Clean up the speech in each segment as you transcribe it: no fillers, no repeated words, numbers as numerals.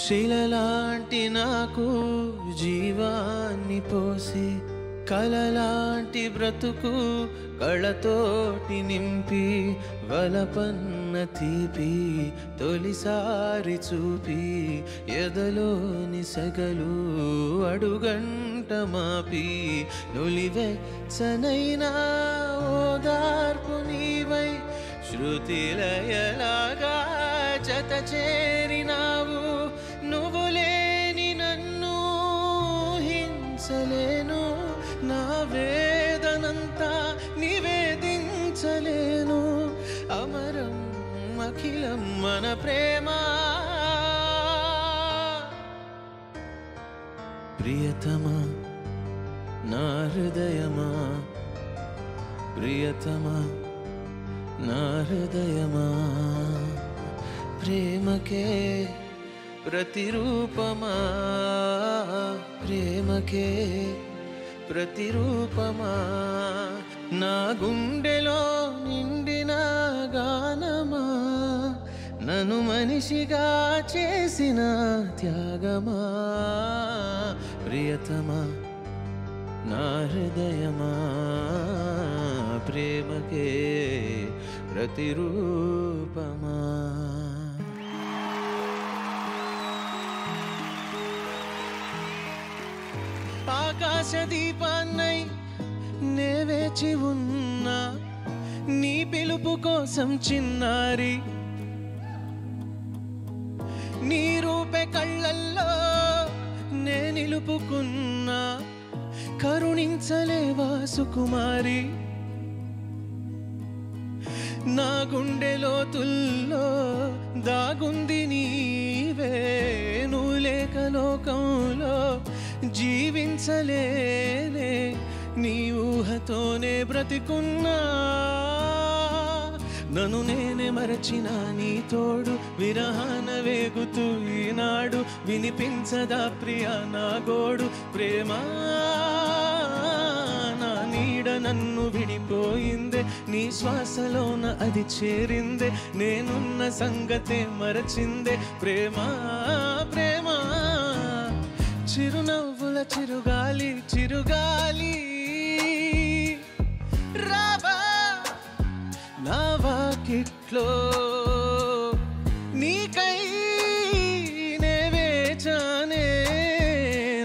శిలలాంటి నాకు జీవాన్ని పోసి కలలాంటి బ్రతుకు కళతోటి నింపి వలపన్న తీపి తొలిసారి చూపి ఎదలోని సగలు అడుగంట మాపి నులివెచ్చనైనా ఓదార్పు నీవై శృతిలయలాగా జత చేరినావు నువ్వు లేని నన్ను హింసలేను నా వేదనంతా నివేదించలేను అమరం అఖిలం మన ప్రేమ ప్రియతమా నా హృదయమా ప్రియతమా నా హృదయమా ప్రేమకే ప్రతిరూపమా ప్రేమకే ప్రతిరూపమా నా గుండెలో నిండిన గానమా నన్ను మనిషిగా చేసిన త్యాగమా ప్రియతమా నా హృదయమా ప్రేమకే ప్రతిరూపమా ఆకాశ దీపాన్నై నే వేచి ఉన్నా నీ పిలుపు కోసం చిన్నారి నీ రూపే కళ్ళల్లో నే నిలుపుకున్నా కరుణించలేవా సుకుమారి నా గుండె లోతుల్లో దాగుంది నీవే నువ్వు లేక లోకంలో జీవించలేనే నీ ఊహతోనే బ్రతికున్నా నన్ను నేనే మరచిన నీ తోడు విరహాన వేగుతూ ఈనాడు వినిపించదా ప్రియా నా గోడు ప్రేమ నా నీడ నన్ను విడిపోయిందే నీ శ్వాసలోన అది చేరిందే నేనున్న సంగతే మరచిందే ప్రేమ ప్రేమ చిరునవ్వుల చిరుగాలి చిరుగాలి రావా నా వాకిట్లో నీకై నే వేచానే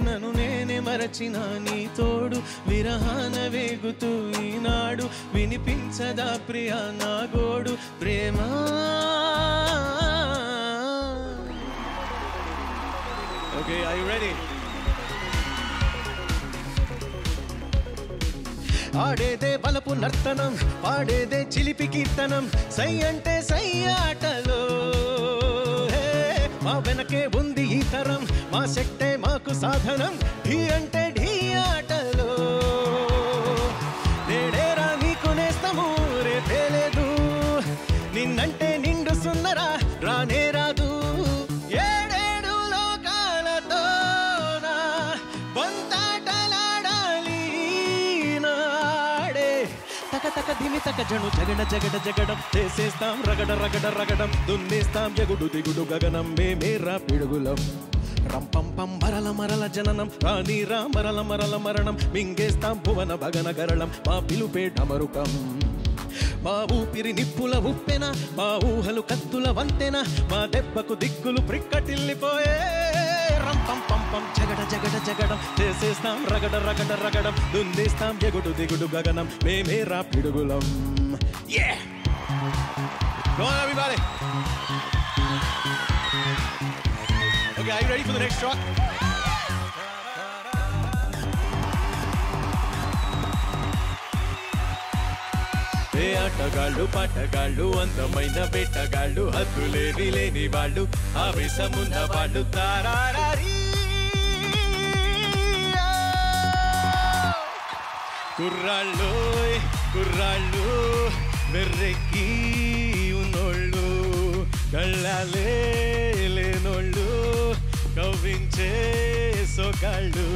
నన్ను నేనే మరచిన నీ తోడు విరహాన వేగుతూ ఈనాడు వినిపించదా ప్రియా నా గోడు ప్రేమ Okay, are you ready? ఆడేదే బలపు నర్తనం పాడేదే చిలిపి కీర్తనం సై అంటే సై ఆటలో మా వెనకే ఉంది ఈ తరం మా శక్తే మాకు సాధనం ఢీ అంటే ఢీ ఆటలో నేడేరా నీకు నేస్తము రేపే లేదు నిన్నంటే నిండు సున్నరా రానే రాదు ఏడేడు లోకాలతో నా బంతాటలాడాలి నాడే తక తక దిమి తక జను జగడ జగడ జగడం చేసేస్తాం రగడ రగడ రగడం దున్నేస్తాం ఎగుడు దిగుడు గగనం మేమేరా పిడుగులం రంపం పం మరల మరల జననం రానీరా మరల మరల మరణం మింగేస్తాం భువన భగన గరళం మా పిలుపే డమరుకం మా ఊపిరి నిప్పుల ఉప్పెన మా ఊహలు కత్తుల వంతెన మా దెబ్బకు దిక్కులు ప్రిక్కటిల్లిపోయే రంపం పంపం జగడ జగడ జగడం చేసేస్తాం రగడ రగడ రగడం దున్నేస్తాం ఎగుడు దిగుడు గగనం మేమేరా పిడుగులం Yeah! Go on everybody! Okay, are you ready for the next track? ఏ ఆటగాళ్ళు పాటగాళ్ళు అందమైన వేటగాళ్ళు హద్దులేవి లేని వాళ్ళు ఆవేశమున్న వాళ్ళు తారారీ కుర్రాళ్ళు కుర్రాళ్ళు వెర్రెక్కి ఉన్నోళ్ళు కళ్ళాలే లేనోళ్ళు కవ్వించే సొగాళ్ళు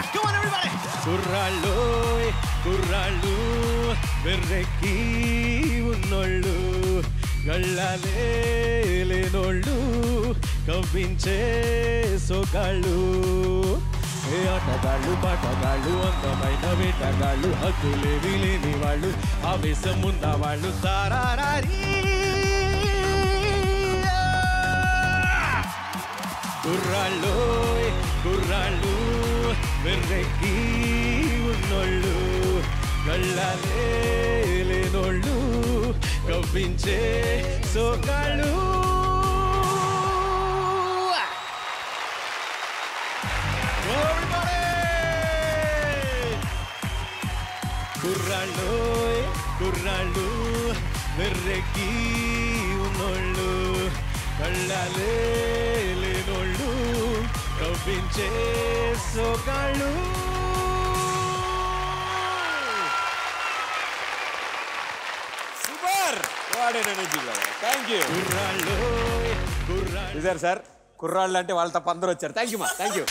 Come on everybody! కుర్రాళ్ళు కుర్రాళ్ళు వెర్రెక్కి ఉన్నోళ్ళు గళ్ళాలే లేనోళ్ళు కవ్వించే సోగాళ్ళు ఏ ఆటగాళ్ళు పాటగాళ్ళు అందమైన వేటగాళ్ళు హద్దులేవి లేని వాళ్ళు ఆవేశం ఉన్న వాళ్ళు తారారీ కుర్రాళ్ళు కుర్రాళ్ళు వెర్రెక్కి ఉన్నోళ్ళు గళ్ళాలే లేనోళ్ళు కవ్వించే సోగాళ్ళు కుర్రాళ్ళు కుర్రాళ్ళు వెర్రెక్కి ఉన్నోళ్ళు కళ్ళాలే లేనోళ్ళు కవ్వించే సోగాళ్ళు super what an energy thank you కుర్రాళ్ళు కుర్రాళ్ళు చూసారు సార్ కుర్రాళ్ళు అంటే వాళ్ళ తప్ప అందరూ వచ్చారు థ్యాంక్ యూ మా థ్యాంక్ యూ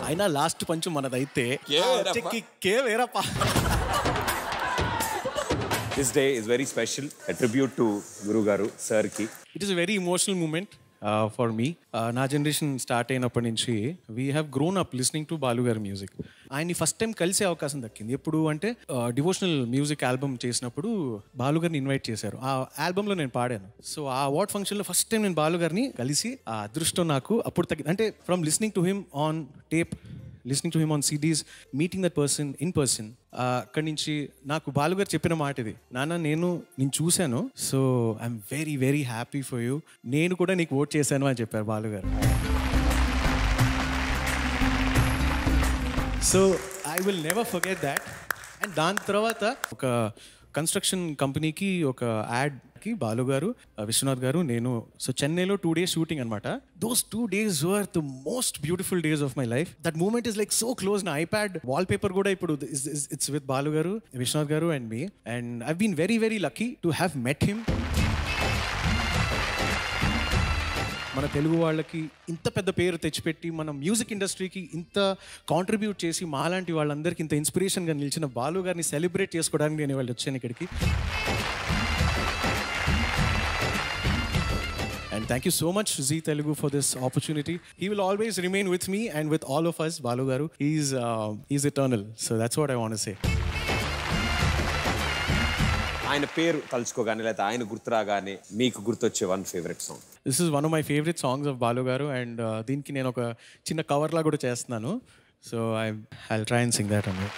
అయినా లాస్ట్ పంచు మనదైతే కే వేరప్ప. This day is very special. A tribute to Guru Garu sir ki. It is a very emotional moment for me. నా జనరేషన్ స్టార్ట్ అయినప్పటి నుంచి we have grown up listening to Balu గారి music. ఆయన్ని first time కలిసే అవకాశం దక్కింది ఎప్పుడు అంటే డివోషనల్ మ్యూజిక్ ఆల్బమ్ చేసినప్పుడు బాలు గారిని ఇన్వైట్ చేశారు. ఆ ఆల్బమ్లో నేను పాడాను. సో ఆ అవార్డ్ ఫంక్షన్లో ఫస్ట్ టైం నేను బాలు గారిని కలిసి ఆ అదృష్టం నాకు అప్పుడు తగ్గింది. అంటే from listening to him on tape, listening to him on CDs, meeting that person in person. అక్కడి నుంచి నాకు బాలుగారు చెప్పిన మాట ఇది, నాన్న నేను చూశాను, so I'm very very happy for you, నేను కూడా నీకు ఓట్ చేశాను అని చెప్పారు బాలుగారు. So I will never forget that. And దాని తర్వాత ఒక కన్స్ట్రక్షన్ కంపెనీకి ఒక యాడ్కి బాలు గారు, విశ్వనాథ్ గారు, నేను, సో చెన్నైలో 2 days షూటింగ్ అనమాట. Those 2 days were the most beautiful days of my life. That moment is like so close. నా ఐప్యాడ్ వాల్ పేపర్ కూడా ఇప్పుడు it's with Balu garu, Vishwanath garu and me. And I've been very very lucky to have met him. మన తెలుగు వాళ్ళకి ఇంత పెద్ద పేరు తెచ్చిపెట్టి మన music ఇండస్ట్రీకి ఇంత కాంట్రిబ్యూట్ చేసి మాలాంటి వాళ్ళందరికీ ఇంత ఇన్స్పిరేషన్గా నిలిచిన బాలు గారిని సెలబ్రేట్ చేసుకోవడానికి నేను వాళ్ళు వచ్చాను ఇక్కడికి. And thank you so much Zee Telugu for this opportunity. He will always remain with me and with all of us. Balu Garu, he's eternal. So that's what I want to say. ఆయన పేరు తలుచుకోగానే లేదా ఆయన గుర్తురాగానే మీకు గుర్తొచ్చే one favourite song? This is one of my favorite songs of Balu Garu and దీనికి నేను ఒక చిన్న కవర్లా కూడా చేస్తున్నాను. So I'll try and sing that on it.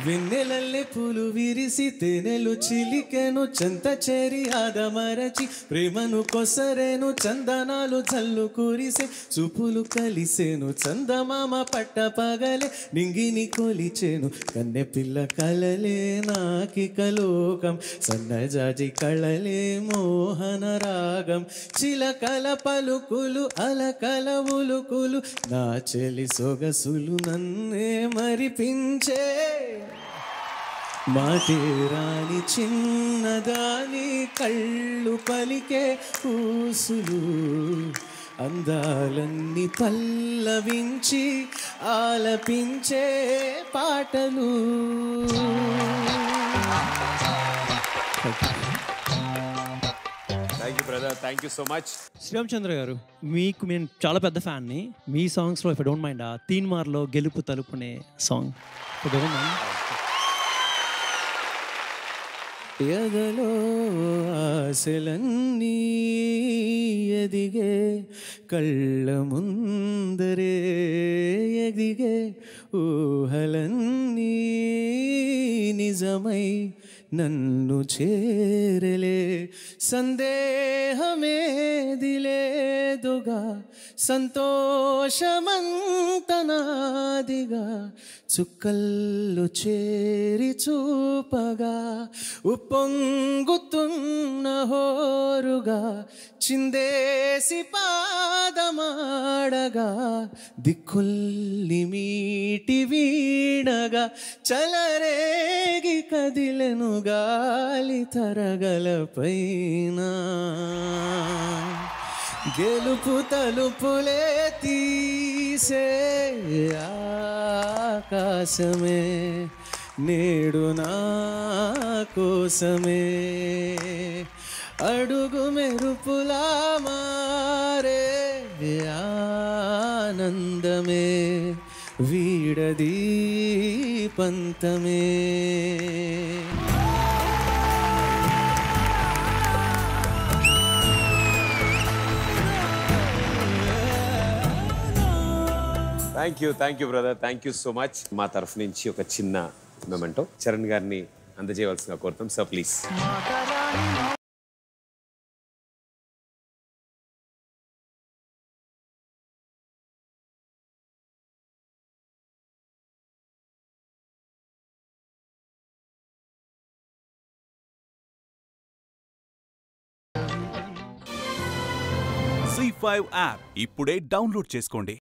వెన్నెలల్లె పూలు విరిసి తేనెలు చిలికెను, చెంత చేరి ఆదమరచి ప్రేమను కొసరేను, చందనాలు జల్లు కురిసే చూపులు కలిసేను, చందమామ పట్ట పగలే నింగిని కొలిచేను, కన్నె పిల్ల కలలే నాకిక లోకం, సన్నజాజి కళలే మోహన రాగం, చిలకల పలుకులు అలకల ఉలుకులు, నా చెలి సొగసులు నన్నే మరిపించే, మాటేరాని చిన్నదాని కళ్ళు పలికే ఊసులు, అందాలన్నీ పల్లవించి ఆలపించే పాటలు. Thank you brother, thank you so much. Sriramachandra garu, మీకు నేను చాలా పెద్ద ఫ్యాన్ని. మీ సాంగ్స్లో ఇఫ్ ఐ డోంట్ మైండ్, తీన్మార్లో గెలుపు తలుపునే సాంగ్ ఎదలో ఆశలన్నీ ఎదిగే, కళ్ళ ముందరే ఎదిగే, ఊహలన్నీ నిజమై నన్ను చేరలే, సందేహమేది లేదుగా, సంతోషమంతనాదిగా, చుక్కల్లో చేరి చూపగా, ఉప్పొంగుతున్న హోరుగా, చిందేసి పాదమాడగా, దిక్కుల్ని మీటి వీడగా, చలరేగి కదిలెను గాలి తరగలపైన, గెలుపు తలుపులే తీసే ఆకాశమే నేడు నా కోసమే అడుగు మెరుపులా మారే ఆనందమే వీడదీ పంతమే. Thank you brother, thank you so much. మా తరఫు నుంచి ఒక చిన్న మెమెంటో చరణ్ గారిని అందజేయవలసిందిగా కోరుతాం సార్, ప్లీజ్. C5 యాప్ ఇప్పుడే డౌన్లోడ్ చేసుకోండి.